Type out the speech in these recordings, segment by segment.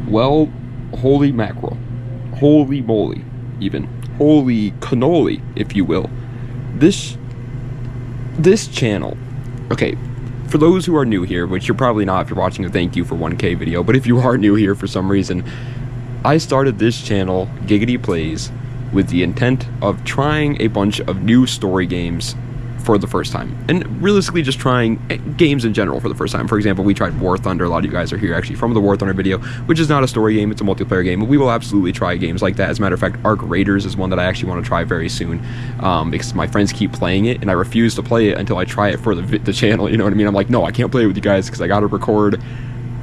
Well, holy mackerel. Holy moly, even. Holy cannoli, if you will. This this channel. Okay, for those who are new here, which you're probably not if you're watching a thank you for 1K video, but if you are new here for some reason, I started this channel, Giggity Plays, with the intent of trying a bunch of new story games for the first time, and realistically just trying games in general for the first time. For example, we tried War Thunder. A lot of you guys are here actually from the War Thunder video, which is not a story game, it's a multiplayer game, but we will absolutely try games like that. As a matter of fact, Arc Raiders is one that I actually want to try very soon, because my friends keep playing it and I refuse to play it until I try it for the channel, you know what I mean? I'm like, no, I can't play it with you guys because I gotta record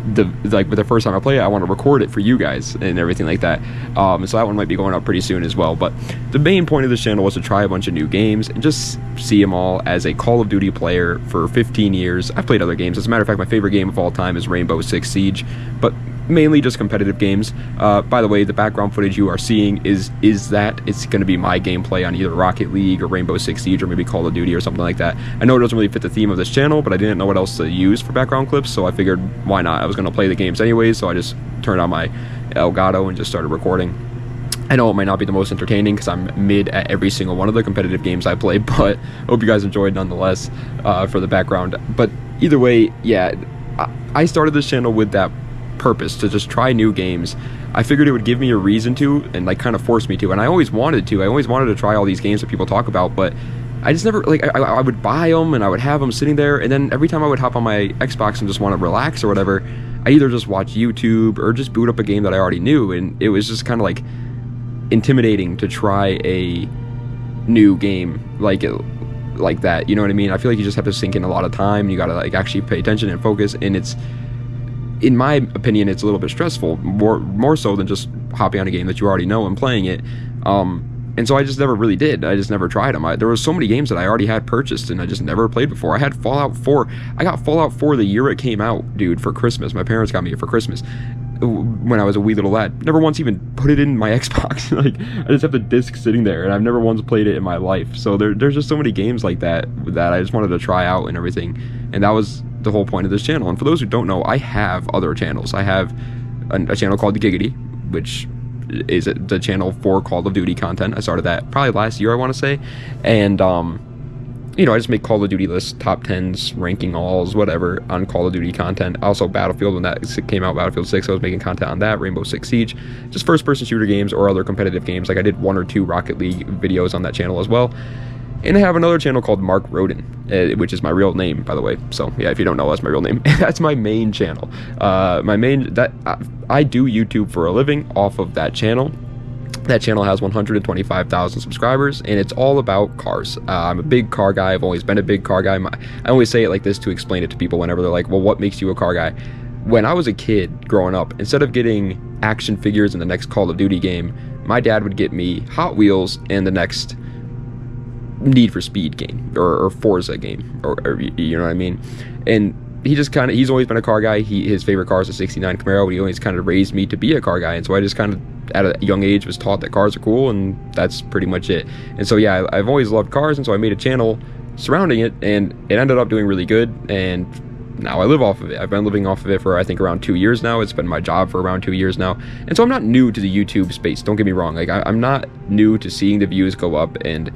with the first time I play it. I want to record it for you guys and everything like that. So that one might be going up pretty soon as well. But the main point of this channel was to try a bunch of new games and just see them all. As a Call of Duty player for 15 years, I've played other games. As a matter of fact, my favorite game of all time is Rainbow Six Siege, but mainly just competitive games. By the way, the background footage you are seeing is that it's going to be my gameplay on either Rocket League or Rainbow Six Siege or maybe Call of Duty or something like that. I know it doesn't really fit the theme of this channel, but I didn't know what else to use for background clips, so I figured why not. I was going to play the games anyways, so I just turned on my Elgato and just started recording. I know it might not be the most entertaining because I'm mid at every single one of the competitive games I play, but I hope you guys enjoyed nonetheless for the background. But either way, yeah, I started this channel with that purpose, to just try new games. I figured it would give me a reason to, and like kind of force me to, and I always wanted to try all these games that people talk about, but I just never, like, I would buy them and I would have them sitting there, and then every time I would hop on my Xbox and just want to relax or whatever, I either just watch YouTube or just boot up a game that I already knew, and it was just kind of like intimidating to try a new game like that, you know what I mean? I feel like you just have to sink in a lot of time, you gotta like actually pay attention and focus, and it's, in my opinion, it's a little bit stressful, more so than just hopping on a game that you already know and playing it. And so I just never really did. I just never tried them. There were so many games that I already had purchased and I just never played before. I had Fallout 4. I got Fallout 4 the year it came out, dude, for Christmas. My parents got me it for Christmas when I was a wee little lad. Never once even put it in my Xbox. Like, I just have the disc sitting there, and I've never once played it in my life. So there's just so many games like that I just wanted to try out and everything. And that was the whole point of this channel. And for those who don't know, I have other channels. I have a channel called Giggity, which is the channel for Call of Duty content. I started that probably last year, I want to say. And you know, I just make Call of Duty lists, top 10s, ranking alls, whatever, on Call of Duty content. Also Battlefield, when that came out, Battlefield 6, I was making content on that, Rainbow Six Siege, just first-person shooter games or other competitive games. Like, I did 1 or 2 Rocket League videos on that channel as well. And I have another channel called Mark Roden, which is my real name, by the way. So yeah, if you don't know, that's my real name. That's my main channel. I do YouTube for a living off of that channel. That channel has 125,000 subscribers, and it's all about cars. I'm a big car guy. I've always been a big car guy. I always say it like this to explain it to people whenever they're like, well, what makes you a car guy? When I was a kid growing up, instead of getting action figures in the next Call of Duty game, my dad would get me Hot Wheels and the next Need for Speed game or Forza game, or you know what I mean. And he's always been a car guy. His favorite car is a 69 Camaro, but he always kind of raised me to be a car guy, and so I just kind of at a young age was taught that cars are cool, and that's pretty much it. And so yeah, I've always loved cars, and so I made a channel surrounding it, and it ended up doing really good, and now I live off of it. I've been living off of it for I think around 2 years now. It's been my job for around 2 years now, and so I'm not new to the YouTube space, don't get me wrong. Like, I'm not new to seeing the views go up and,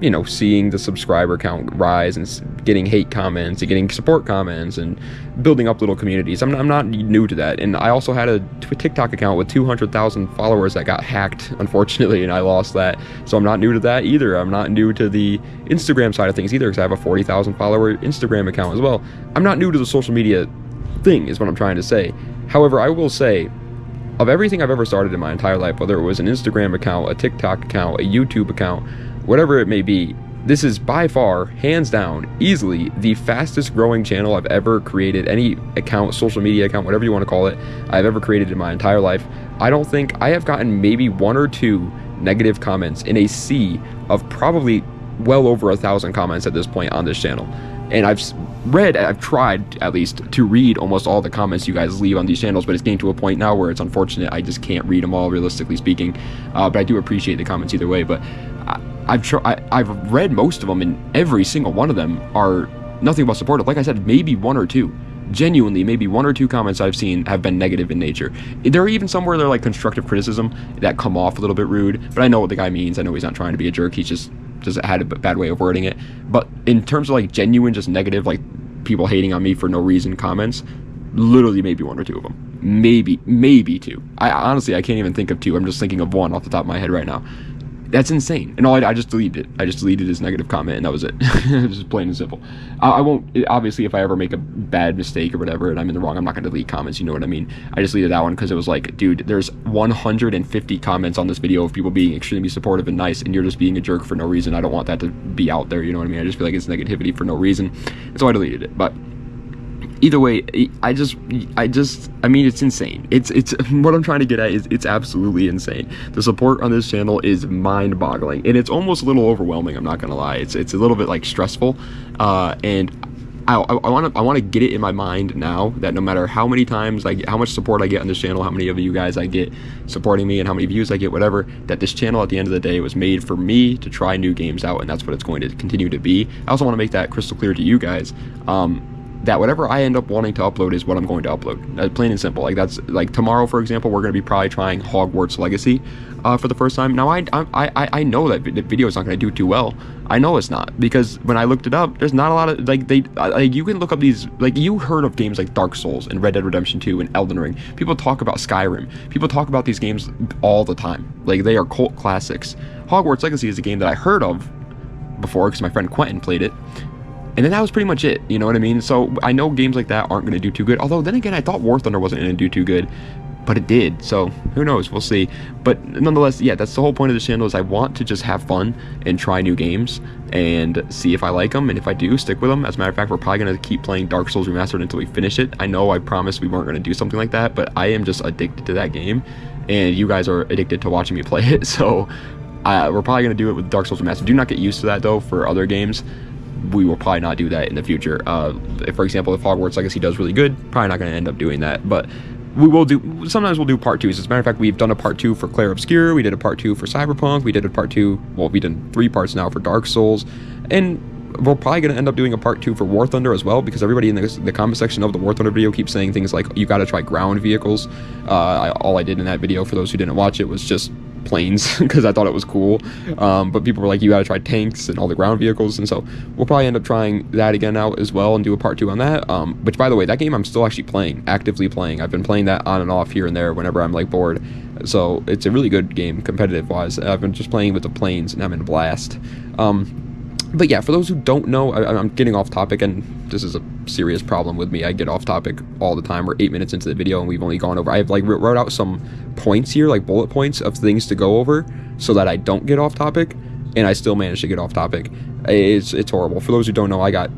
you know, seeing the subscriber count rise and getting hate comments and getting support comments and building up little communities. I'm not new to that. And I also had a TikTok account with 200,000 followers that got hacked, unfortunately, and I lost that. So I'm not new to that either. I'm not new to the Instagram side of things either, because I have a 40,000 follower Instagram account as well. I'm not new to the social media thing, is what I'm trying to say. However, I will say, of everything I've ever started in my entire life, whether it was an Instagram account, a TikTok account, a YouTube account, whatever it may be, this is by far, hands down, easily the fastest growing channel I've ever created. Any account, social media account, whatever you want to call it, I've ever created in my entire life. I don't think I have gotten maybe 1 or 2 negative comments in a sea of probably well over 1,000 comments at this point on this channel. And I've tried at least to read almost all the comments you guys leave on these channels, but it's getting to a point now where it's unfortunate I just can't read them all, realistically speaking. But I do appreciate the comments either way. But I've read most of them, and every single one of them are nothing but supportive. Like I said, maybe 1 or 2. genuinely, maybe 1 or 2 comments I've seen have been negative in nature. There are even some where they're like constructive criticism that come off a little bit rude, but I know what the guy means. I know he's not trying to be a jerk. He's just had a bad way of wording it. But in terms of like genuine, just negative, like people hating on me for no reason comments, literally maybe 1 or 2 of them. Maybe 2. I can't even think of 2. I'm just thinking of 1 off the top of my head right now. That's insane. And I just deleted it. I just deleted his negative comment, and that was it. Just plain and simple. I won't, obviously, if I ever make a bad mistake or whatever and I'm in the wrong, I'm not going to delete comments, you know what I mean? I just deleted that one because it was like, dude, there's 150 comments on this video of people being extremely supportive and nice, and you're just being a jerk for no reason. I don't want that to be out there, you know what I mean? I just feel like it's negativity for no reason. And so I deleted it. But either way, I mean, it's insane. It's what I'm trying to get at is it's absolutely insane. The support on this channel is mind-boggling, and it's almost a little overwhelming. I'm not gonna lie. It's a little bit like stressful, and I want to get it in my mind now that no matter how many times how much support I get on this channel, how many of you guys I get supporting me, and how many views I get, whatever, that this channel at the end of the day was made for me to try new games out, and that's what it's going to continue to be. I also want to make that crystal clear to you guys. That whatever I end up wanting to upload is what I'm going to upload. Plain and simple. Like, that's like tomorrow, for example, we're going to be probably trying Hogwarts Legacy for the first time. Now, I know that the video is not going to do too well. I know it's not, because when I looked it up, there's not a lot of like you can look up these, like, you heard of games like Dark Souls and Red Dead Redemption 2 and Elden Ring. People talk about Skyrim. People talk about these games all the time. Like, they are cult classics. Hogwarts Legacy is a game that I heard of before because my friend Quentin played it. And then that was pretty much it, you know what I mean? So I know games like that aren't going to do too good. Although, then again, I thought War Thunder wasn't going to do too good. But it did, so who knows? We'll see. But nonetheless, yeah, that's the whole point of this channel, is I want to just have fun and try new games and see if I like them. And if I do, stick with them. As a matter of fact, we're probably going to keep playing Dark Souls Remastered until we finish it. I know I promised we weren't going to do something like that, but I am just addicted to that game. And you guys are addicted to watching me play it. So we're probably going to do it with Dark Souls Remastered. Do not get used to that, though, for other games. We will probably not do that in the future. If, for example, if Hogwarts Legacy does really good, probably not going to end up doing that. But we will do, sometimes we'll do part 2s. As a matter of fact, we've done a part 2 for Clair Obscure. We did a part 2 for Cyberpunk. We did a part 2, well, we've done 3 parts now for Dark Souls. And we're probably going to end up doing a part 2 for War Thunder as well, because everybody in the comment section of the War Thunder video keeps saying things like, you got to try ground vehicles. All I did in that video, for those who didn't watch it, was just planes, because I thought it was cool. But people were like, you gotta try tanks and all the ground vehicles, and so we'll probably end up trying that again now as well and do a part 2 on that. Which, by the way, that game I'm still actually actively playing. I've been playing that on and off here and there whenever I'm like bored. So it's a really good game competitive wise. I've been just playing with the planes and I'm in a blast. But yeah, for those who don't know, I'm getting off topic, and this is a serious problem with me. I get off topic all the time. We're 8 minutes into the video and we've only gone over, I've like wrote out some points here, like bullet points of things to go over so that I don't get off topic, and I still managed to get off topic. It's horrible. For those who don't know, I got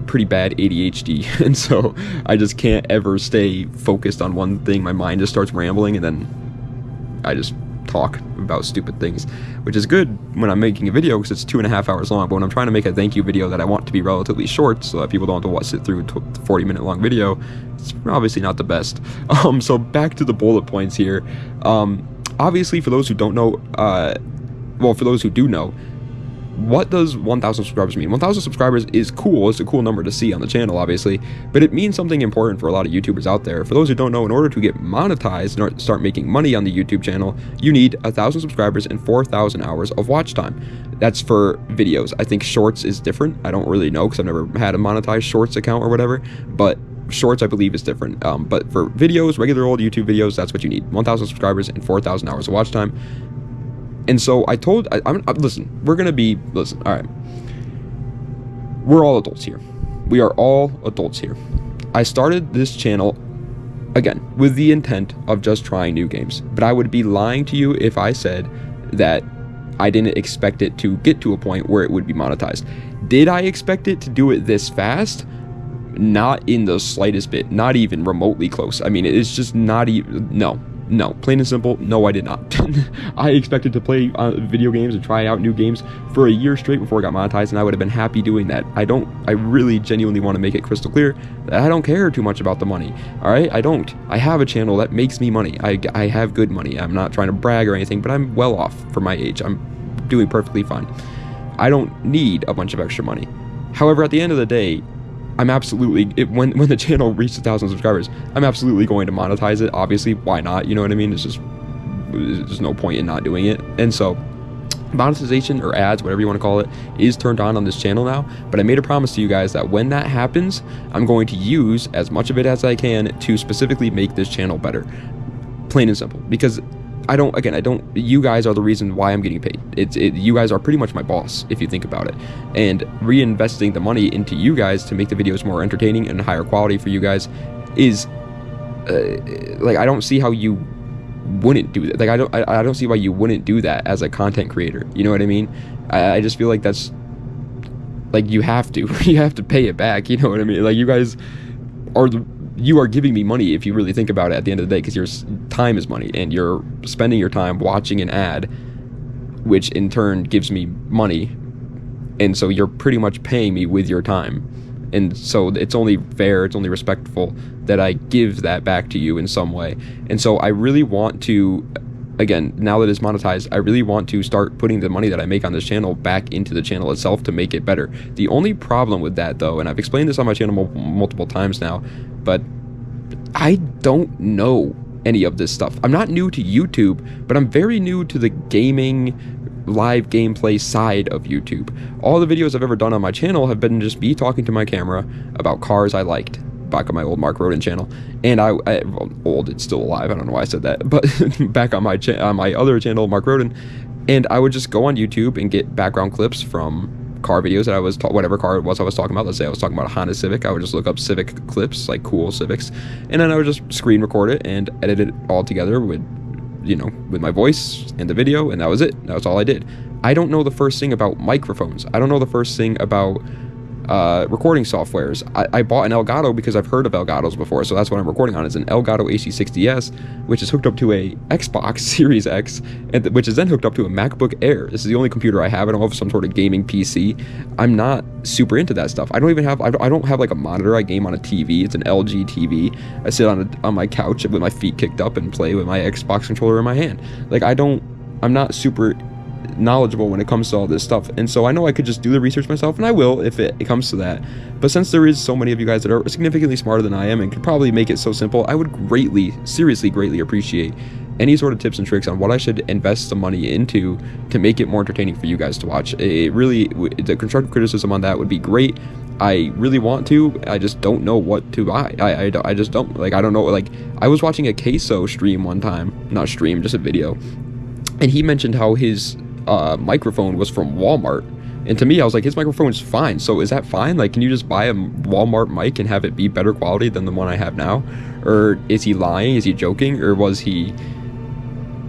pretty bad ADHD, and so I just can't ever stay focused on one thing. My mind just starts rambling, and then I just talk about stupid things, which is good when I'm making a video because it's 2.5 hours long. But when I'm trying to make a thank you video that I want to be relatively short so that people don't have to sit through a 40-minute long video, it's obviously not the best. So back to the bullet points here. Obviously, for those who don't know, well, for those who do know, what does 1,000 subscribers mean? 1,000 subscribers is cool. It's a cool number to see on the channel, obviously, but it means something important for a lot of YouTubers out there. For those who don't know, in order to get monetized and start making money on the YouTube channel, you need 1,000 subscribers and 4,000 hours of watch time. That's for videos. I think shorts is different. I don't really know because I've never had a monetized shorts account or whatever, but shorts, I believe, is different. But for videos, regular old YouTube videos, that's what you need. 1,000 subscribers and 4,000 hours of watch time. And so I told, listen, all right, we're all adults here. We are all adults here. I started this channel, again, with the intent of just trying new games, but I would be lying to you if I said that I didn't expect it to get to a point where it would be monetized. Did I expect it to do it this fast? Not in the slightest bit, not even remotely close. I mean, it's just not even, no, plain and simple, no, I did not. I expected to play video games and try out new games for a year straight before I got monetized, and I would have been happy doing that. I really genuinely want to make it crystal clear that I don't care too much about the money, all right? I don't. I have a channel that makes me money. I have good money. I'm not trying to brag or anything, but I'm well off for my age. I'm doing perfectly fine. I don't need a bunch of extra money. However, at the end of the day, I'm absolutely, when the channel reaches 1,000 subscribers, I'm absolutely going to monetize it. Obviously, why not? You know what I mean? It's just, there's no point in not doing it. And so monetization, or ads, whatever you want to call it, is turned on this channel now. But I made a promise to you guys that when that happens, I'm going to use as much of it as I can to specifically make this channel better. Plain and simple. Because you guys are the reason why I'm getting paid. You guys are pretty much my boss, if you think about it. And reinvesting the money into you guys to make the videos more entertaining and higher quality for you guys is, like, I don't see how you wouldn't do that. Like, I don't see why you wouldn't do that as a content creator. You know what I mean? I just feel like that's, like, you have to pay it back. You know what I mean? Like, you guys are you are giving me money if you really think about it at the end of the day, because your time is money, and you're spending your time watching an ad, which in turn gives me money, and so you're pretty much paying me with your time. And so it's only fair, it's only respectful that I give that back to you in some way. And so I really want to, again, now that it's monetized, I really want to start putting the money that I make on this channel back into the channel itself to make it better. The only problem with that, though, and I've explained this on my channel multiple times now, but I don't know any of this stuff. I'm not new to YouTube, but I'm very new to the gaming live gameplay side of YouTube. All the videos I've ever done on my channel have been just me talking to my camera about cars I liked, back on my old Mark Roden channel. And old, it's still alive, I don't know why I said that, but back on my other channel, Mark Roden, and I would just go on YouTube and get background clips from car videos that I was whatever car it was I was talking about. Let's say I was talking about a Honda Civic, I would just look up Civic clips, like cool Civics, and then I would just screen record it and edit it all together with, you know, with my voice and the video, and that was it. That was all I did. I don't know the first thing about microphones. I don't know the first thing about recording softwares. I bought an Elgato because I've heard of Elgatos before, so that's what I'm recording on. It's an Elgato AC60S, which is hooked up to a Xbox Series X, and which is then hooked up to a MacBook Air. This is the only computer I have. I don't have some sort of gaming PC. I'm not super into that stuff. I don't have like a monitor. I game on a TV. It's an LG TV. I sit on my couch with my feet kicked up and play with my Xbox controller in my hand. Like, I'm not super knowledgeable when it comes to all this stuff, and so I know I could just do the research myself, and I will if it comes to that. But since there is so many of you guys that are significantly smarter than I am and could probably make it so simple, I would seriously greatly appreciate any sort of tips and tricks on what I should invest the money into to make it more entertaining for you guys to watch. The constructive criticism on that would be great. I really want to, I just don't know what to buy. I just don't, like, I don't know. Like, I was watching a Queso stream one time, not stream, just a video, and he mentioned how his microphone was from Walmart, and to me I was like, his microphone is fine. So is that fine? Like, can you just buy a Walmart mic and have it be better quality than the one I have now? Or is he lying? Is he joking? Or was he,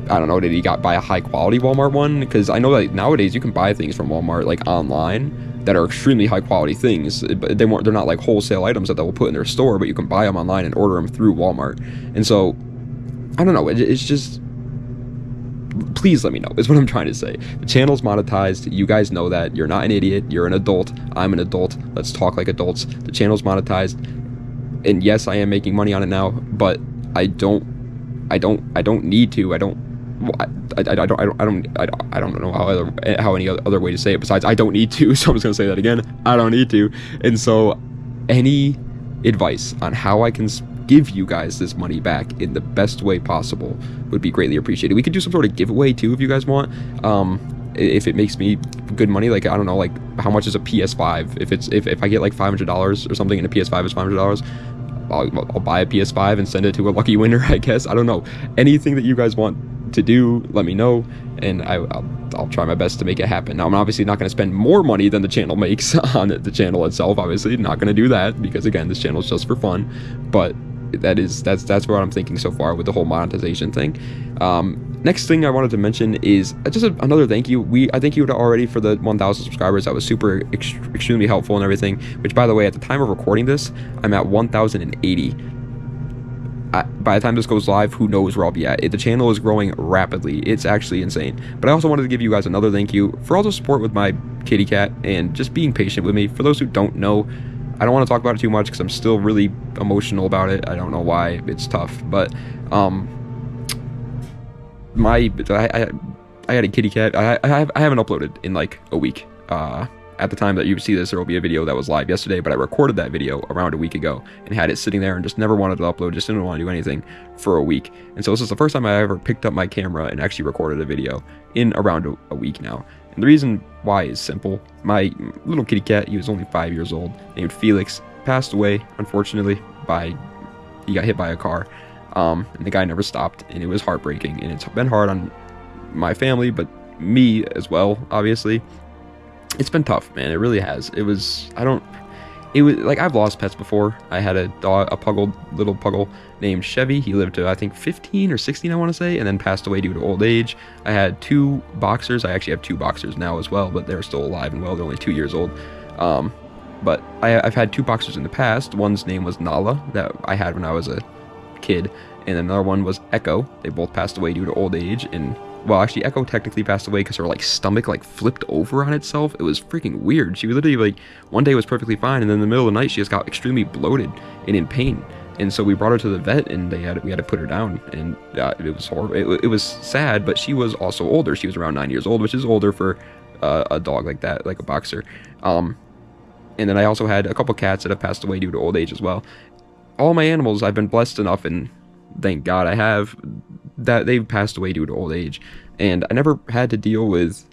I don't know, did he buy a high quality Walmart one? Because I know that nowadays you can buy things from Walmart, like, online, that are extremely high quality things, but they're not like wholesale items that they'll put in their store, but you can buy them online and order them through Walmart. And so I don't know, it's just, please let me know, is what I'm trying to say. The channel's monetized. You guys know that. You're not an idiot. You're an adult. I'm an adult. Let's talk like adults. The channel's monetized, and yes, I am making money on it now, but I don't need to. I don't know how any other way to say it besides I don't need to. So I'm just gonna say that again. I don't need to. And so, any advice on how I can give you guys this money back in the best way possible would be greatly appreciated. We could do some sort of giveaway too if you guys want, if it makes me good money. Like, I don't know, like, how much is a PS5? If I get like $500 or something and a PS5 is $500, I'll buy a PS5 and send it to a lucky winner, I guess. I don't know. Anything that you guys want to do, let me know, and I'll try my best to make it happen. Now, I'm obviously not going to spend more money than the channel makes on the channel itself. Obviously not going to do that, because again, this channel is just for fun. But that's what I'm thinking so far with the whole monetization thing. Next thing I wanted to mention is just another thank you. I thank you already for the 1,000 subscribers. That was super extremely helpful and everything, which, by the way, at the time of recording this, I'm at 1,080. By the time this goes live, who knows where I'll be at. The channel is growing rapidly. It's actually insane. But I also wanted to give you guys another thank you for all the support with my kitty cat and just being patient with me. For those who don't know, I don't want to talk about it too much because I'm still really emotional about it. I don't know why. It's tough. But I had a kitty cat. I haven't uploaded in like a week. at the time that you see this, there will be a video that was live yesterday, but I recorded that video around a week ago and had it sitting there and just never wanted to upload, just didn't want to do anything for a week. And so this is the first time I ever picked up my camera and actually recorded a video in around a week now. And the reason why is simple. My little kitty cat, he was only 5 years old, named Felix, passed away, unfortunately, he got hit by a car. And the guy never stopped, and it was heartbreaking, and it's been hard on my family, but me as well, obviously. It's been tough, man. It really has. It was like, I've lost pets before. I had a dog, little puggle named Chevy. He lived to, I think, 15 or 16, I want to say, and then passed away due to old age. I had 2 boxers. I actually have 2 boxers now as well, but they're still alive and well. They're only 2 years old. But I've had 2 boxers in the past. One's name was Nala, that I had when I was a kid, and another one was Echo. They both passed away due to old age. And well, actually, Echo technically passed away because her like stomach like flipped over on itself. It was freaking weird. She was literally like, one day was perfectly fine, and then in the middle of the night she just got extremely bloated and in pain. And so we brought her to the vet, and we had to put her down, and it was horrible. It was sad, but she was also older. She was around 9 years old, which is older for a dog like that, like a boxer. And then I also had a couple cats that have passed away due to old age as well. All my animals, I've been blessed enough, and thank God I have, that they've passed away due to old age. And I never had to deal with,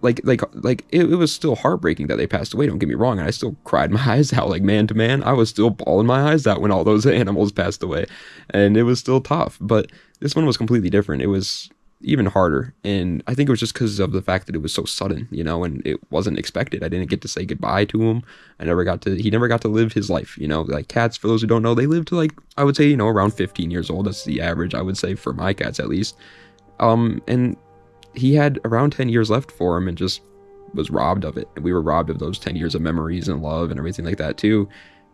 it was still heartbreaking that they passed away, don't get me wrong, and I still cried my eyes out, like, man to man. I was still bawling my eyes out when all those animals passed away, and it was still tough. But this one was completely different. It was even harder, and I think it was just because of the fact that it was so sudden, and it wasn't expected. I didn't get to say goodbye to him. He never got to live his life, like cats, for those who don't know, they live to, like, I would say, around 15 years old. That's the average, I would say, for my cats at least. And he had around 10 years left for him, and just was robbed of it, and we were robbed of those 10 years of memories and love and everything like that too.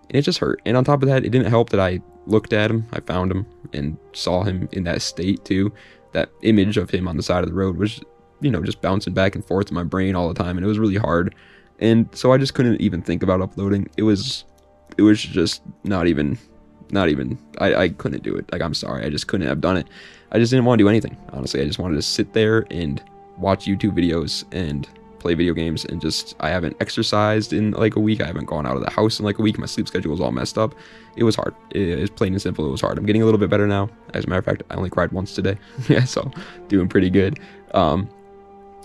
And it just hurt. And on top of that, it didn't help that I looked at him, I found him, and saw him in that state too. That image of him on the side of the road was, just bouncing back and forth in my brain all the time, and it was really hard. And so I just couldn't even think about uploading. It was just not even, I couldn't do it. Like, I'm sorry, I just couldn't have done it. I just didn't want to do anything, honestly. I just wanted to sit there and watch YouTube videos and play video games, and I haven't exercised in like a week. I haven't gone out of the house in like a week. My sleep schedule was all messed up. It was hard. It was plain and simple. It was hard. I'm getting a little bit better now. As a matter of fact, I only cried once today. Yeah, so doing pretty good.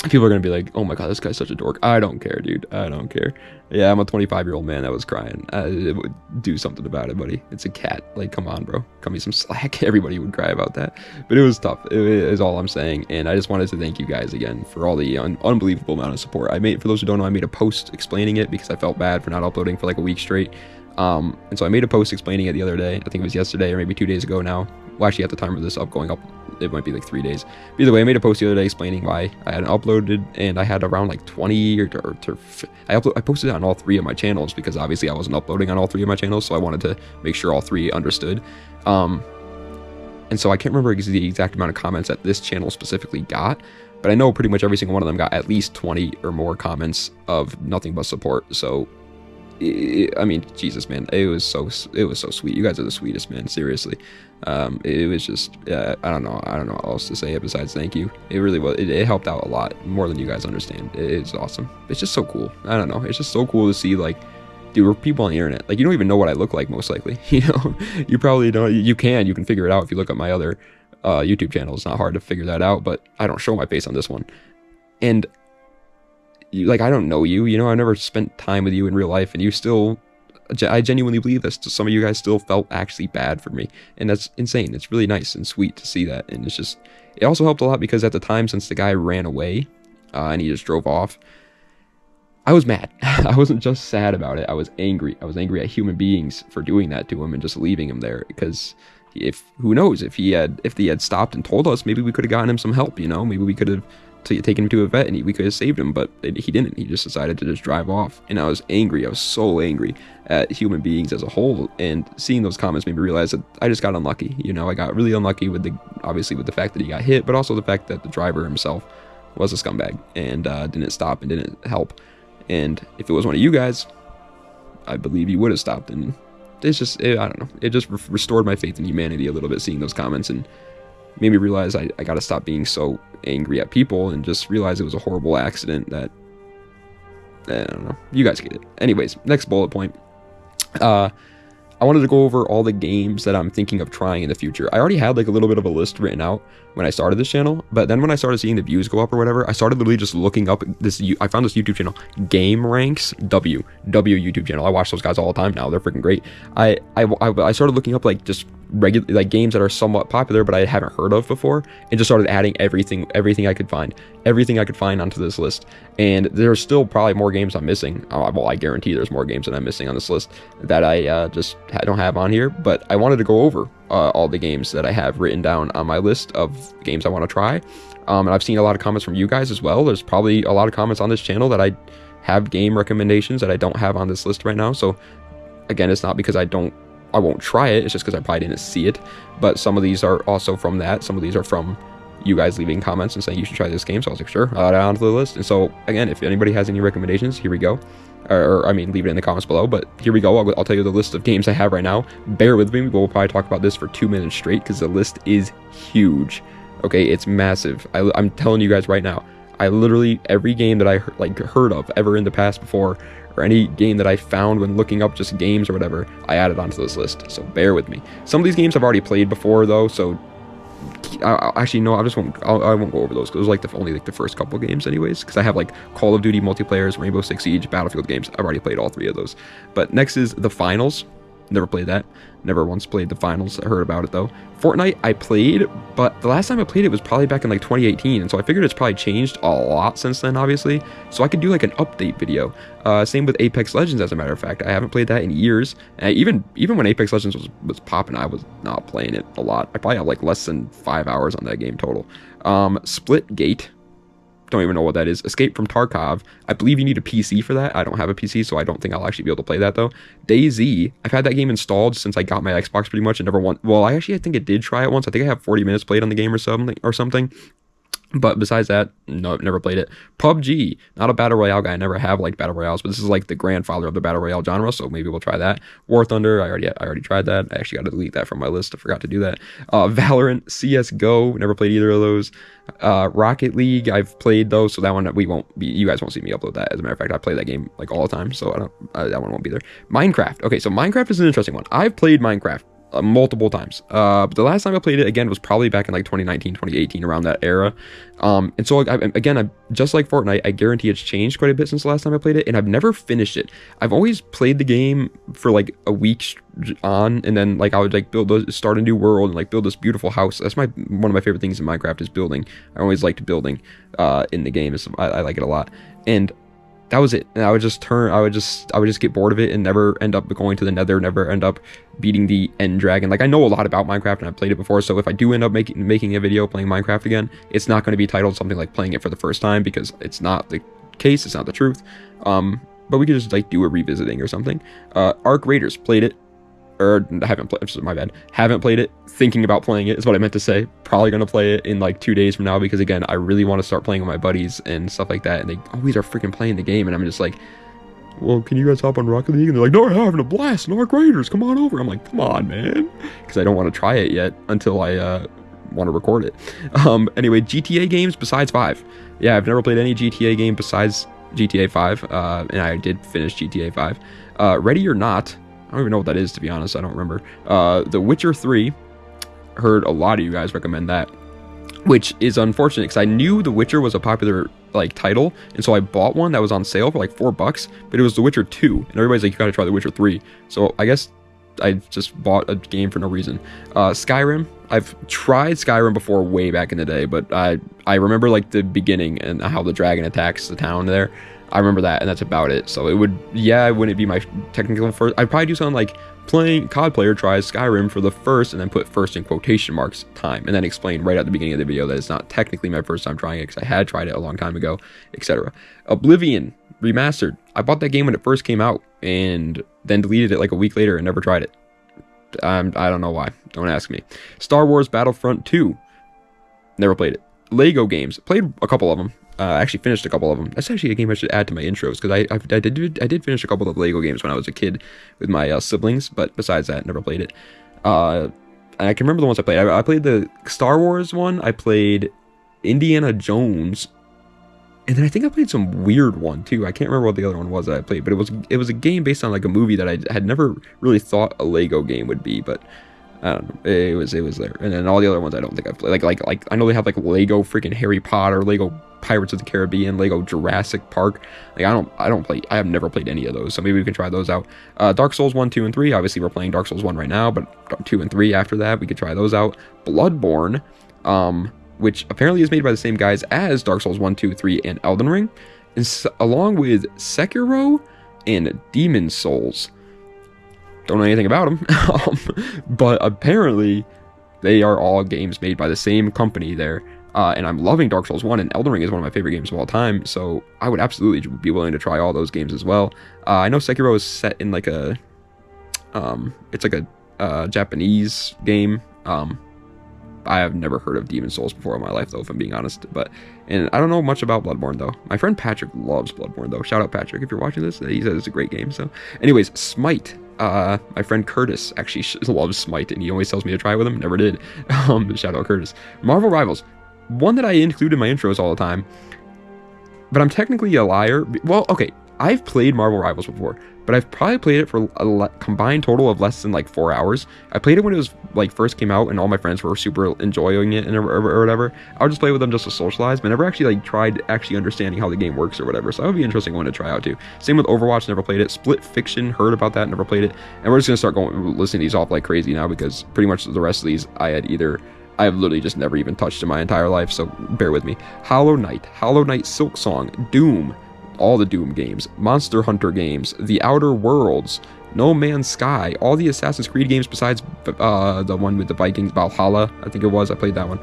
People are going to be like, oh my God, this guy's such a dork. I don't care, dude. I don't care. Yeah, I'm a 25-year-old man that was crying. It would do something about it, buddy. It's a cat. Like, come on, bro. Cut me some slack. Everybody would cry about that. But it was tough. It is all I'm saying. And I just wanted to thank you guys again for all the unbelievable amount of support. For those who don't know, I made a post explaining it because I felt bad for not uploading for like a week straight. And so I made a post explaining it the other day. I think it was yesterday or maybe 2 days ago now. Well, actually, at the time of this going up, it might be like 3 days. But either way, I made a post the other day explaining why I hadn't uploaded, and I had around like 20 I posted it on all 3 of my channels because obviously I wasn't uploading on all 3 of my channels, so I wanted to make sure all 3 understood. And so I can't remember the exact amount of comments that this channel specifically got, but I know pretty much every single one of them got at least 20 or more comments of nothing but support. So I mean, Jesus, man, it was so sweet. You guys are the sweetest, man. Seriously, it was just, I don't know what else to say besides thank you. It really was. It helped out a lot more than you guys understand. It's awesome. It's just so cool. I don't know. It's just so cool to see, like, dude, we're people on the internet. Like, you don't even know what I look like, most likely. You probably don't. You can figure it out if you look at my other YouTube channel. It's not hard to figure that out. But I don't show my face on this one, and I don't know you, I've never spent time with you in real life, and you still, I genuinely believe this, some of you guys still felt actually bad for me, and that's insane. It's really nice and sweet to see that, and it also helped a lot because at the time, since the guy ran away, and he just drove off, I was mad. I wasn't just sad about it, I was angry. I was angry at human beings for doing that to him and just leaving him there, because who knows, if he had stopped and told us, maybe we could have gotten him some help, maybe we could have taken him to a vet and we could have saved him, but he didn't. He just decided to just drive off, and I was angry. I was so angry at human beings as a whole, and seeing those comments made me realize that I just got unlucky. I got really unlucky with the fact that he got hit, but also the fact that the driver himself was a scumbag and didn't stop and didn't help. And if it was one of you guys, I believe you would have stopped. And it's just, I don't know, it just restored my faith in humanity a little bit, seeing those comments, and made me realize I got to stop being so angry at people and just realize it was a horrible accident that I don't know. You guys get it. Anyways, next bullet point. I wanted to go over all the games that I'm thinking of trying in the future. I already had like a little bit of a list written out when I started this channel, but then when I started seeing the views go up or whatever, I started literally just looking up this. I found this YouTube channel, Game Ranks W YouTube channel. I watch those guys all the time now. They're freaking great. I started looking up like just regular like games that are somewhat popular but I haven't heard of before, and just started adding everything I could find onto this list. And there's still probably more games I'm missing. Well, I guarantee there's more games that I'm missing on this list that I just don't have on here, but I wanted to go over all the games that I have written down on my list of games I want to try. And I've seen a lot of comments from you guys as well. There's probably a lot of comments on this channel that I have game recommendations that I don't have on this list right now. So again, it's not because I won't try it, it's just because I probably didn't see it. But some of these are also from that. Some of these are from you guys leaving comments and saying you should try this game. So I was like, sure, I'll add it onto the list. And so again, if anybody has any recommendations, here we go. Or I mean, leave it in the comments below. But here we go. I'll tell you the list of games I have right now. Bear with me. We'll probably talk about this for 2 minutes straight because the list is huge. Okay, it's massive. I'm telling you guys right now. I literally, every game that I heard of ever in the past before, or any game that I found when looking up just games or whatever, I added onto this list. So bear with me. Some of these games I've already played before though, so actually no, I won't go over those because those are only the first couple games anyways, because I have like Call of Duty multiplayers, Rainbow Six Siege, Battlefield games. I've already played all 3 of those. But next is The Finals. Never played that. Never once played The Finals. I heard about it though. Fortnite I played, but the last time I played it was probably back in like 2018, and so I figured it's probably changed a lot since then, obviously. So I could do like an update video. Same with Apex Legends, as a matter of fact. I haven't played that in years. And even when Apex Legends was popping, I was not playing it a lot. I probably have like less than 5 hours on that game total. Splitgate. Don't even know what that is. Escape from Tarkov. I believe you need a PC for that. I don't have a PC, so I don't think I'll actually be able to play that though. DayZ. I've had that game installed since I got my Xbox pretty much, and never won. Well, I think it did try it once. I think I have 40 minutes played on the game or something. But besides that, no, I've never played it. PUBG, not a battle royale guy. I never have liked battle royales, but this is like the grandfather of the battle royale genre, so maybe we'll try that. War Thunder, I already tried that. I actually got to delete that from my list. I forgot to do that. Valorant, CS:GO, never played either of those. Rocket League, I've played those, so that one you guys won't see me upload that. As a matter of fact, I play that game like all the time, so that one won't be there. Minecraft. Okay, so Minecraft is an interesting one. I've played Minecraft multiple times, but the last time I played it again was probably back in like 2019, 2018, around that era. And so I just like Fortnite, I guarantee it's changed quite a bit since the last time I played it, and I've never finished it. I've always played the game for like a week on, and then like I would like start a new world and like build this beautiful house. That's one of my favorite things in Minecraft is building. I always liked building in the game. I like it a lot, and that was it. And I would just get bored of it and never end up going to the nether, never end up beating the end dragon. Like, I know a lot about Minecraft and I've played it before, so if I do end up making a video playing Minecraft again, it's not going to be titled something like playing it for the first time, because it's not the case, it's not the truth. But we could just like do a revisiting or something. Arc Raiders, played it. Or haven't played, my bad. Haven't played it. Thinking about playing it is what I meant to say. Probably gonna play it in like 2 days from now, because again, I really want to start playing with my buddies and stuff like that, and they always are freaking playing the game, and I'm just like, well, can you guys hop on Rocket League? And they're like, no, I'm having a blast in Arc Raiders, come on over. I'm like, come on, man, because I don't want to try it yet until I want to record it. Anyway, GTA games besides 5. Yeah, I've never played any GTA game besides GTA 5, and I did finish GTA 5. Ready or Not. I don't even know what that is, to be honest. I don't remember. The Witcher 3. Heard a lot of you guys recommend that, which is unfortunate because I knew The Witcher was a popular like title, and so I bought one that was on sale for like $4, but it was The Witcher 2, and everybody's like, you gotta try The Witcher 3. So I guess I just bought a game for no reason. Skyrim. I've tried Skyrim before way back in the day, but I remember like the beginning and how the dragon attacks the town there. I remember that, and that's about it. So it wouldn't be my technical first. I'd probably do something like playing COD player tries Skyrim for the first, and then put first in quotation marks time, and then explain right at the beginning of the video that it's not technically my first time trying it, because I had tried it a long time ago, etc. Oblivion Remastered. I bought that game when it first came out, and then deleted it like a week later and never tried it. I don't know why. Don't ask me. Star Wars Battlefront 2. Never played it. Lego games. Played a couple of them. Actually finished a couple of them. That's actually a game I should add to my intros, because I did finish a couple of Lego games when I was a kid with my siblings, but besides that, never played it. And I can remember the ones I played. I played the Star Wars one. I played Indiana Jones, And then I think I played some weird one too. I can't remember what the other one was that I played, but it was a game based on like a movie that I had never really thought a Lego game would be, but I don't know. It was there. And then all the other ones I don't think I've played. Like I know they have like Lego freaking Harry Potter, Lego Pirates of the Caribbean, Lego Jurassic Park. Like I have never played any of those, so maybe we can try those out. Dark Souls 1, 2, and 3. Obviously we're playing Dark Souls 1 right now, but 2 and 3 after that, we could try those out. Bloodborne, which apparently is made by the same guys as Dark Souls 1, 2, 3, and Elden Ring, and along with Sekiro and Demon Souls. Don't know anything about them, but apparently they are all games made by the same company there. And I'm loving Dark Souls 1, and Elden Ring is one of my favorite games of all time, so I would absolutely be willing to try all those games as well. I know Sekiro is set in like a, it's like a Japanese game. I have never heard of Demon Souls before in my life, though, if I'm being honest. And I don't know much about Bloodborne, though. My friend Patrick loves Bloodborne, though. Shout out Patrick if you're watching this. He says it's a great game. So, anyways, Smite. My friend Curtis actually loves Smite, and he always tells me to try it with him. Never did. Shout out Curtis. Marvel Rivals. One that I include in my intros all the time. But I'm technically a liar. Well, okay. I've played Marvel Rivals before, but I've probably played it for a combined total of less than like 4 hours. I played it when it was like first came out and all my friends were super enjoying it or whatever. I would just play with them just to socialize, but never actually like tried actually understanding how the game works or whatever. So that would be an interesting one to try out too. Same with Overwatch, never played it. Split Fiction, heard about that, never played it. And we're just gonna start listening to these off like crazy now, because pretty much the rest of these I have literally just never even touched in my entire life, so bear with me. Hollow Knight, Silk Song, Doom, all the Doom games, Monster Hunter games, The Outer Worlds, No Man's Sky, all the Assassin's Creed games besides the one with the Vikings, Valhalla, I think it was. I played that one.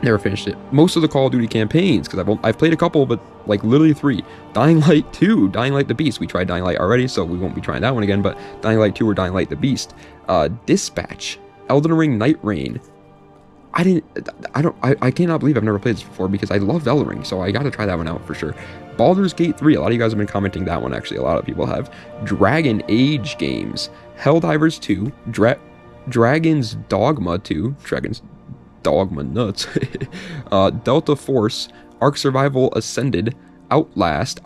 Never finished it. Most of the Call of Duty campaigns, because I've played a couple, but like literally 3. Dying Light 2, Dying Light the Beast. We tried Dying Light already, so we won't be trying that one again, but Dying Light 2 or Dying Light the Beast. Dispatch, Elden Ring Night Rain. I cannot believe I've never played this before, because I love Elden Ring, so I gotta try that one out for sure. Baldur's Gate 3, a lot of you guys have been commenting that one, actually, a lot of people have. Dragon Age games, Helldivers 2, Dragon's Dogma 2, Dragon's Dogma nuts, Delta Force, Ark Survival Ascended, Outlast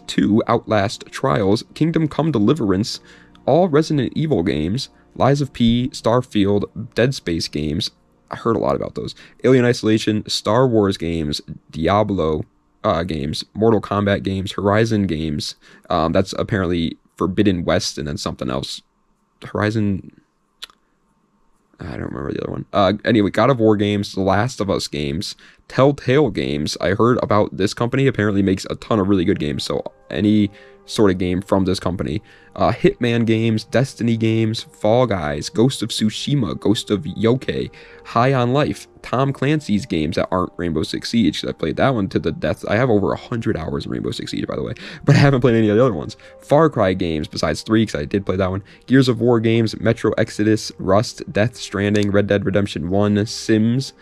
2, Outlast Trials, Kingdom Come Deliverance, all Resident Evil games, Lies of P, Starfield, Dead Space games. I heard a lot about those. Alien Isolation, Star Wars games, Diablo games, Mortal Kombat games, Horizon games. That's apparently Forbidden West and then something else. Horizon, I don't remember the other one. Anyway, God of War games, The Last of Us games, Telltale games. I heard about this company apparently makes a ton of really good games, so any sort of game from this company. Hitman games, Destiny games, Fall Guys, Ghost of Tsushima, Ghost of Yokai, High on Life, Tom Clancy's games that aren't Rainbow Six Siege, because I played that one to the death. I have over 100 hours in Rainbow Six Siege, by the way, but I haven't played any of the other ones. Far Cry games, besides 3, because I did play that one. Gears of War games, Metro Exodus, Rust, Death Stranding, Red Dead Redemption 1, Sims,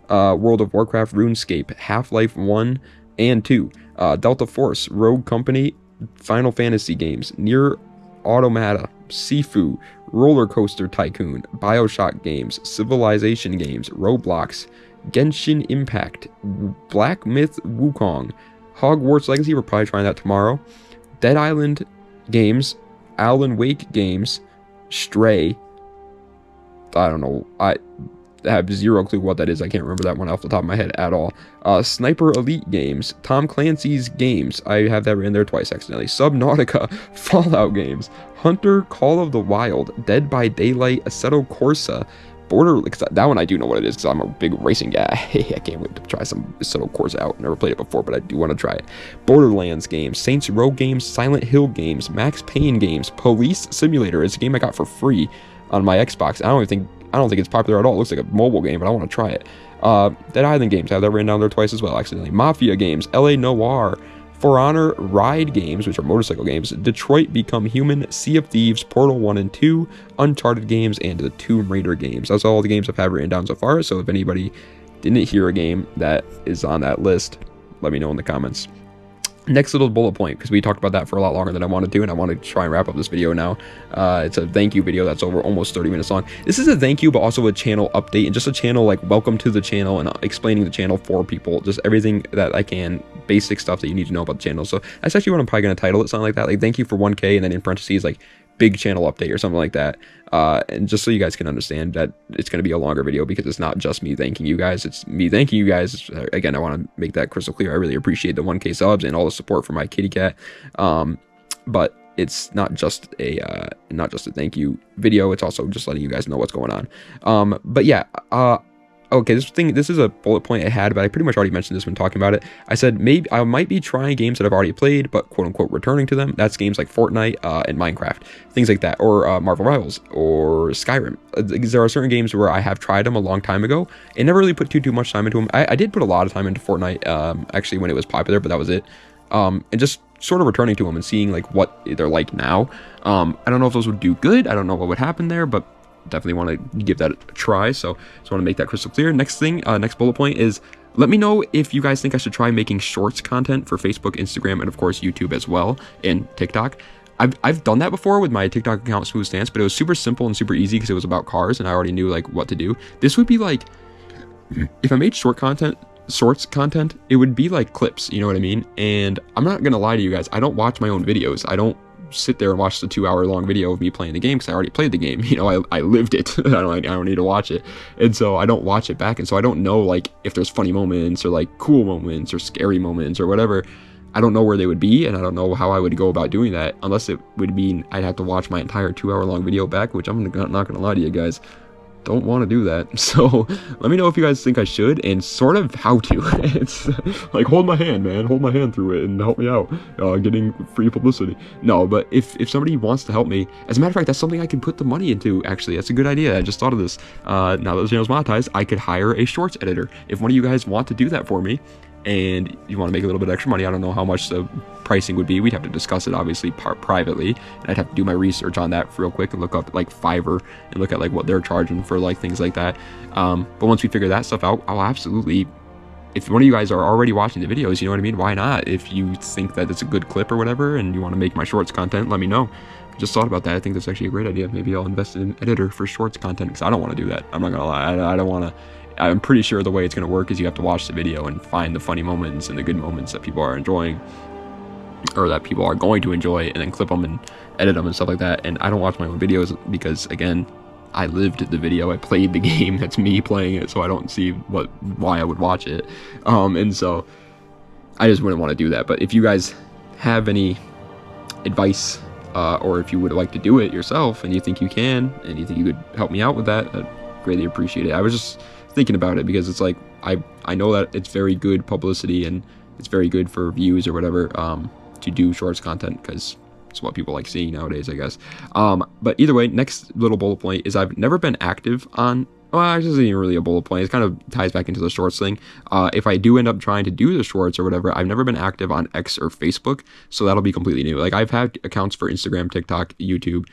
World of Warcraft, RuneScape, Half-Life 1 and 2, Delta Force, Rogue Company, Final Fantasy games, Nier Automata, Sifu, Roller Coaster Tycoon, BioShock games, Civilization games, Roblox, Genshin Impact, Black Myth Wukong, Hogwarts Legacy, we're probably trying that tomorrow, Dead Island games, Alan Wake games, Stray, I don't know, I have zero clue what that is. I can't remember that one off the top of my head at all. Sniper Elite games, Tom Clancy's games. I have that written there twice accidentally. Subnautica, Fallout games, Hunter, Call of the Wild, Dead by Daylight, Assetto Corsa, that one I do know what it is because I'm a big racing guy. I can't wait to try some Assetto Corsa out. Never played it before, but I do want to try it. Borderlands games, Saints Row games, Silent Hill games, Max Payne games, Police Simulator. It's a game I got for free on my Xbox. I don't think it's popular at all. It looks like a mobile game, but I want to try it. Dead Island games, I have that written down there twice as well, accidentally. Mafia games, LA Noire, For Honor Ride games, which are motorcycle games, Detroit Become Human, Sea of Thieves, Portal 1 and 2, Uncharted games, and the Tomb Raider games. That's all the games I've had written down so far, so if anybody didn't hear a game that is on that list, let me know in the comments. Next little bullet point, because we talked about that for a lot longer than I wanted to, and I want to try and wrap up this video now. It's a thank you video that's over almost 30 minutes long. This is a thank you, but also a channel update, and just a channel like welcome to the channel and explaining the channel for people, just everything that I can, basic stuff that you need to know about the channel. So that's actually what I'm probably going to title it, something like that, like thank you for 1K, and then in parentheses like big channel update or something like that. And just so you guys can understand that it's going to be a longer video, because it's not just me thanking you guys, it's me thanking you guys. Again, I want to make that crystal clear. I really appreciate the 1K subs and all the support for my kitty cat. But it's not just a thank you video, it's also just letting you guys know what's going on. But yeah, okay, this is a bullet point I had, but I pretty much already mentioned this when talking about it. I said maybe I might be trying games that I've already played, but quote unquote returning to them. That's games like Fortnite and Minecraft, things like that, or Marvel Rivals or Skyrim. There are certain games where I have tried them a long time ago and never really put too much time into them. I did put a lot of time into Fortnite actually when it was popular, but that was it. And just sort of returning to them and seeing like what they're like now. I don't know if those would do good. I don't know what would happen there, but definitely want to give that a try. So just want to make that crystal clear. Next thing, next bullet point is, let me know if you guys think I should try making shorts content for Facebook, Instagram, and of course YouTube as well, and TikTok. I've done that before with my TikTok account, Smooth Stance, but it was super simple and super easy because it was about cars and I already knew like what to do. This would be like, if I made shorts content, it would be like clips, you know what I mean? And I'm not gonna lie to you guys, I don't watch my own videos. I don't sit there and watch the 2-hour long video of me playing the game, because I already played the game. You know, I lived it. I don't need to watch it, and so I don't watch it back, and so I don't know like if there's funny moments or like cool moments or scary moments or whatever. I don't know where they would be, and I don't know how I would go about doing that, unless it would mean I'd have to watch my entire 2-hour long video back, which I'm not gonna lie to you guys, don't want to do that. So let me know if you guys think I should, and sort of how to. It's like, hold my hand, man, hold my hand through it and help me out getting free publicity. No, but if somebody wants to help me, as a matter of fact, that's something I can put the money into. Actually, that's a good idea. I just thought of this. Now that the channel's monetized, I could hire a shorts editor. If one of you guys want to do that for me and you want to make a little bit extra money, I don't know how much the pricing would be. We'd have to discuss it obviously privately, and I'd have to do my research on that real quick and look up like Fiverr and look at like what they're charging for like things like that. But once we figure that stuff out, I'll absolutely, if one of you guys are already watching the videos, you know what I mean, why not? If you think that it's a good clip or whatever and you want to make my shorts content, let me know. Just thought about that. I think that's actually a great idea. Maybe I'll invest in an editor for shorts content, because I don't want to do that. I'm not gonna lie, I don't want to. I'm pretty sure the way it's going to work is you have to watch the video and find the funny moments and the good moments that people are enjoying, or that people are going to enjoy, and then clip them and edit them and stuff like that. And I don't watch my own videos because, again, I lived the video, I played the game, that's me playing it, so I don't see why I would watch it. And so I just wouldn't want to do that. But if you guys have any advice, or if you would like to do it yourself and you think you can, and you think you could help me out with that, I'd greatly appreciate it. I was just thinking about it because it's like, I know that it's very good publicity and it's very good for views or whatever, to do shorts content, because it's what people like seeing nowadays, I guess. But either way, next little bullet point is, I've never been active on, well, this isn't even really a bullet point, it kind of ties back into the shorts thing. If I do end up trying to do the shorts or whatever, I've never been active on X or Facebook, so that'll be completely new. Like, I've had accounts for Instagram, TikTok, YouTube,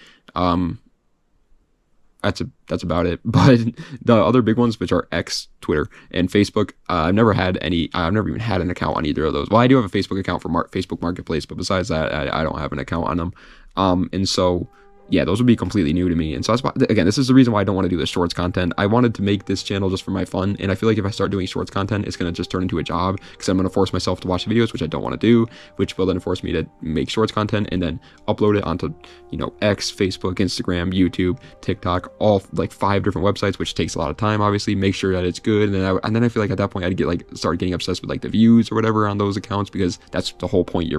that's about it. But the other big ones, which are X, Twitter, and Facebook, I've never even had an account on either of those. Well, I do have a Facebook account for Facebook Marketplace, but besides that, I don't have an account on them. And so yeah, those would be completely new to me. And so again, this is the reason why I don't want to do the shorts content. I wanted to make this channel just for my fun, and I feel like if I start doing shorts content, it's going to just turn into a job, because I'm going to force myself to watch videos, which I don't want to do, which will then force me to make shorts content and then upload it onto, you know, X, Facebook, Instagram, YouTube, TikTok, all like 5 different websites, which takes a lot of time, obviously. Make sure that it's good, and then I feel like at that point I'd start getting obsessed with like the views or whatever on those accounts, because that's the whole point.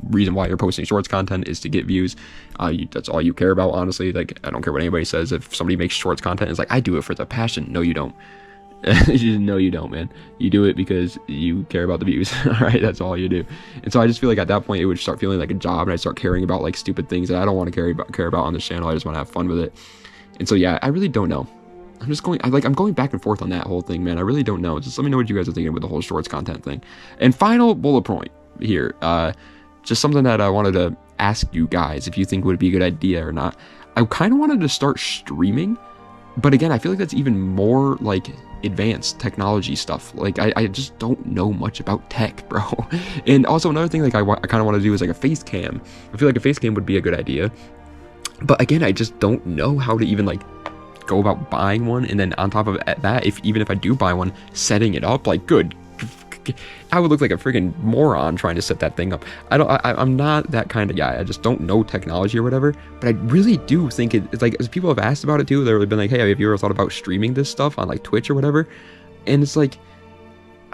Reason why you're posting shorts content is to get views. That's all you care about, honestly. Like, I don't care what anybody says. If somebody makes shorts content, it's like, I do it for the passion. No, you don't. No, you don't, man. You do it because you care about the views. All right, that's all you do. And so I just feel like at that point it would start feeling like a job, and I'd start caring about like stupid things that I don't want to care about on this channel. I just want to have fun with it. And so yeah, I really don't know. I'm going back and forth on that whole thing, man. I really don't know. Just let me know what you guys are thinking with the whole shorts content thing. And final bullet point here, just something that I wanted to ask you guys if you think would be a good idea or not. I kind of wanted to start streaming, but again, I feel like that's even more like advanced technology stuff. Like I just don't know much about tech, bro. And also another thing, like I kind of want to do is like a face cam. I feel like a face cam would be a good idea, but again, I just don't know how to even like go about buying one, and then on top of that, even if I do buy one, setting it up. Like, good, I would look like a freaking moron trying to set that thing up. I'm not that kind of guy. I just don't know technology or whatever, but I really do think it's like, as people have asked about it too, they've been like, hey, have you ever thought about streaming this stuff on like Twitch or whatever? And it's like,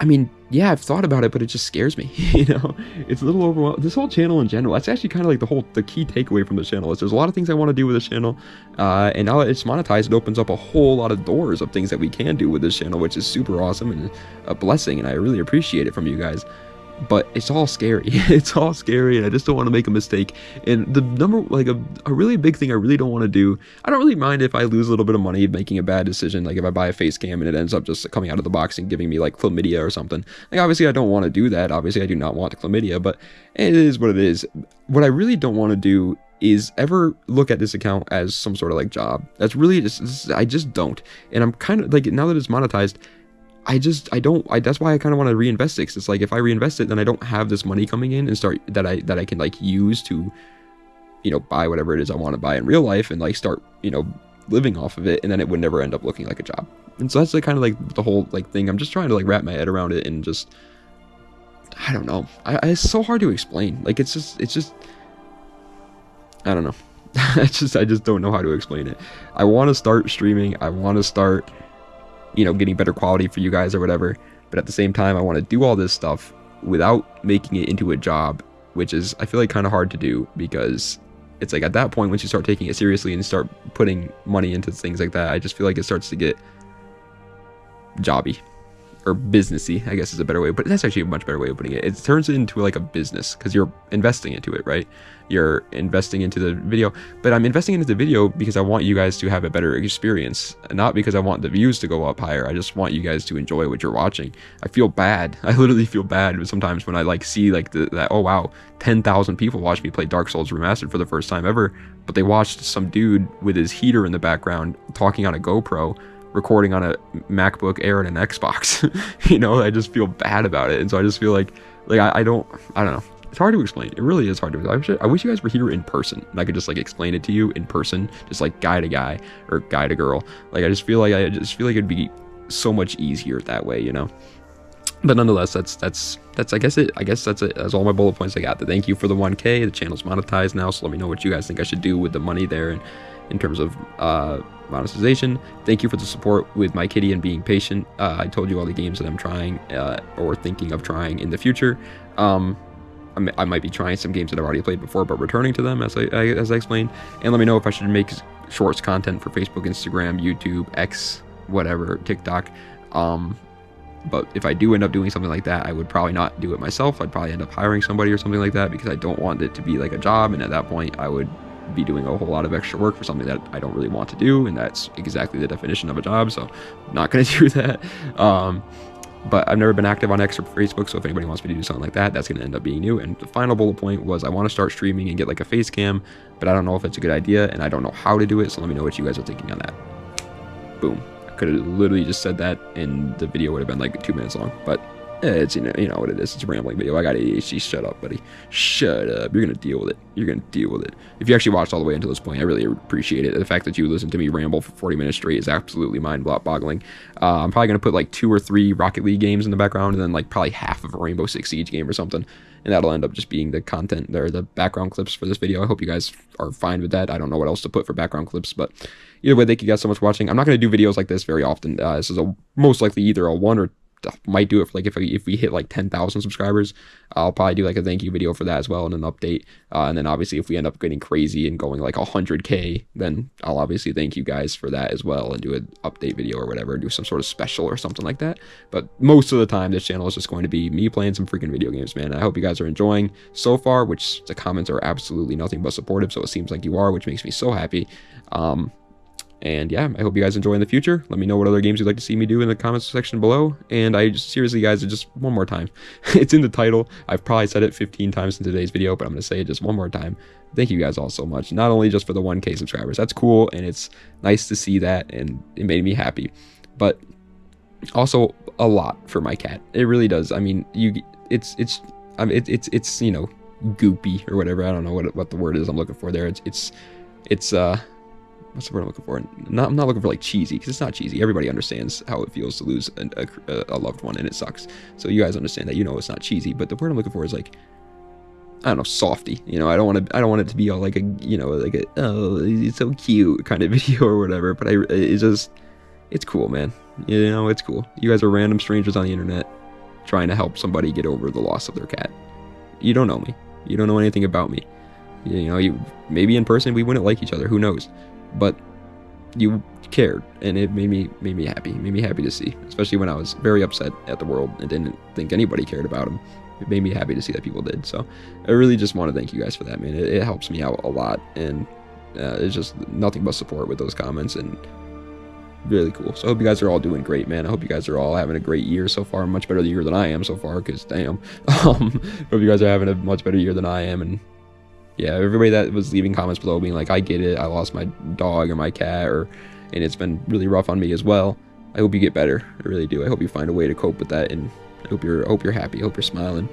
I mean, yeah, I've thought about it, but it just scares me. You know, it's a little overwhelming. This whole channel in general, that's actually kind of like the key takeaway from the channel is there's a lot of things I want to do with this channel. And now that it's monetized, it opens up a whole lot of doors of things that we can do with this channel, which is super awesome and a blessing. And I really appreciate it from you guys. But it's all scary. It's all scary, and I just don't want to make a mistake. And the number, like a really big thing I really don't want to do, I don't really mind if I lose a little bit of money making a bad decision, like if I buy a face cam and it ends up just coming out of the box and giving me like chlamydia or something. Like, obviously I don't want to do that. Obviously I do not want the chlamydia, but it is what it is. What I really don't want to do is ever look at this account as some sort of like job. That's really just, I just don't. And I'm kind of like, now that it's monetized, that's why I kind of want to reinvest it. 'Cause it's like, if I reinvest it, then I don't have this money coming in and start that I can like use to, you know, buy whatever it is I want to buy in real life and like start, you know, living off of it. And then it would never end up looking like a job. And so that's like kind of like the whole like thing. I'm just trying to like wrap my head around it, and just, I don't know. It's so hard to explain. Like, it's just, I don't know. I just don't know how to explain it. I want to start streaming. I want to start, you know, getting better quality for you guys or whatever, but at the same time I want to do all this stuff without making it into a job, which is, I feel like, kind of hard to do, because it's like, at that point, once you start taking it seriously and start putting money into things like that, I just feel like it starts to get jobby or businessy, I guess is a better way, but that's actually a much better way of putting it. It turns into like a business because you're investing into it, right? You're investing into the video, but I'm investing into the video because I want you guys to have a better experience, not because I want the views to go up higher. I just want you guys to enjoy what you're watching. I feel bad. I literally feel bad sometimes when I like see like that, oh wow, 10,000 people watched me play Dark Souls Remastered for the first time ever, but they watched some dude with his heater in the background talking on a GoPro, recording on a MacBook Air and an Xbox. You know, I just feel bad about it. And so I just feel like I don't know. It's hard to explain. It really is hard to explain. I wish you guys were here in person and I could just like explain it to you in person, just like guy to guy or guy to girl. Like, I just feel like it'd be so much easier that way, you know. But nonetheless, that's I guess that's it. That's all my bullet points I got. Thank you for the 1K. The channel's monetized now, so let me know what you guys think I should do with the money there, and in terms of monetization. Thank you for the support with my kitty and being patient. I told you all the games that I'm trying or thinking of trying in the future. I might be trying some games that I've already played before, but returning to them as I explained. And let me know if I should make shorts content for Facebook, Instagram, YouTube, X, whatever, TikTok. But if I do end up doing something like that, I would probably not do it myself. I'd probably end up hiring somebody or something like that, because I don't want it to be like a job. And at that point, I would be doing a whole lot of extra work for something that I don't really want to do, and that's exactly the definition of a job, so I'm not going to do that. But I've never been active on X or Facebook, so if anybody wants me to do something like that, that's going to end up being new. And the final bullet point was, I want to start streaming and get like a face cam, but I don't know if it's a good idea, and I don't know how to do it, so let me know what you guys are thinking on that. Boom. I could have literally just said that and the video would have been like 2 minutes long, but it's, you know what it is. It's a rambling video. I got ADHD. Shut up, buddy. Shut up. You're gonna deal with it. You're gonna deal with it. If you actually watched all the way until this point, I really appreciate it. The fact that you listened to me ramble for 40 minutes straight is absolutely mind-boggling. I'm probably gonna put like 2 or 3 Rocket League games in the background, and then like probably half of a Rainbow Six Siege game or something, and that'll end up just being the content there, the background clips for this video. I hope you guys are fine with that. I don't know what else to put for background clips, but either way, thank you guys so much for watching. I'm not gonna do videos like this very often. This is most likely either a 1 or might do it for like if we hit like 10,000 subscribers. I'll probably do like a thank you video for that as well, and an update, and then obviously if we end up getting crazy and going like 100K, then I'll obviously thank you guys for that as well, and do an update video or whatever, do some sort of special or something like that. But most of the time this channel is just going to be me playing some freaking video games, man. I hope you guys are enjoying so far, which the comments are absolutely nothing but supportive, so it seems like you are, which makes me so happy. And yeah, I hope you guys enjoy in the future. Let me know what other games you'd like to see me do in the comments section below. And I just, seriously guys, just one more time. It's in the title. I've probably said it 15 times in today's video, but I'm going to say it just one more time. Thank you guys all so much. Not only just for the 1K subscribers. That's cool, and it's nice to see that, and it made me happy. But Also, a lot for my cat. It really does. I mean, I mean, it's you know, goopy or whatever. I don't know what the word is I'm looking for there. It's what's the word I'm looking for? I'm not looking for like cheesy, because it's not cheesy. Everybody understands how it feels to lose a loved one, and it sucks. So you guys understand that. You know it's not cheesy. But the word I'm looking for is like, I don't know, softy. You know, I don't want it to be all like a, you know, like a, oh, it's so cute kind of video or whatever. But it's cool, man. You know, it's cool. You guys are random strangers on the internet trying to help somebody get over the loss of their cat. You don't know me. You don't know anything about me. You know, maybe in person we wouldn't like each other. Who knows? But you cared, and it made me happy. It made me happy to see, especially when I was very upset at the world and didn't think anybody cared about him. It made me happy to see that people did. So I really just want to thank you guys for that, man. It helps me out a lot, and it's just nothing but support with those comments, and really cool. So I hope you guys are all doing great, man. I hope you guys are all having a great year so far, much better year than I am so far, because damn. Hope you guys are having a much better year than I am. And yeah, everybody that was leaving comments below being like, I get it, I lost my dog or my cat, and it's been really rough on me as well. I hope you get better. I really do. I hope you find a way to cope with that, and I hope you're happy. I hope you're smiling.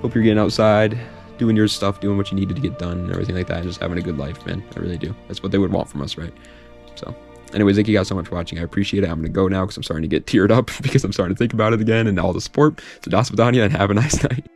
Hope you're getting outside, doing your stuff, doing what you needed to get done, and everything like that, and just having a good life, man. I really do. That's what they would want from us, right? So anyways, thank you guys so much for watching. I appreciate it. I'm going to go now because I'm starting to get teared up because I'm starting to think about it again and all the support. So, das vidania, and have a nice night.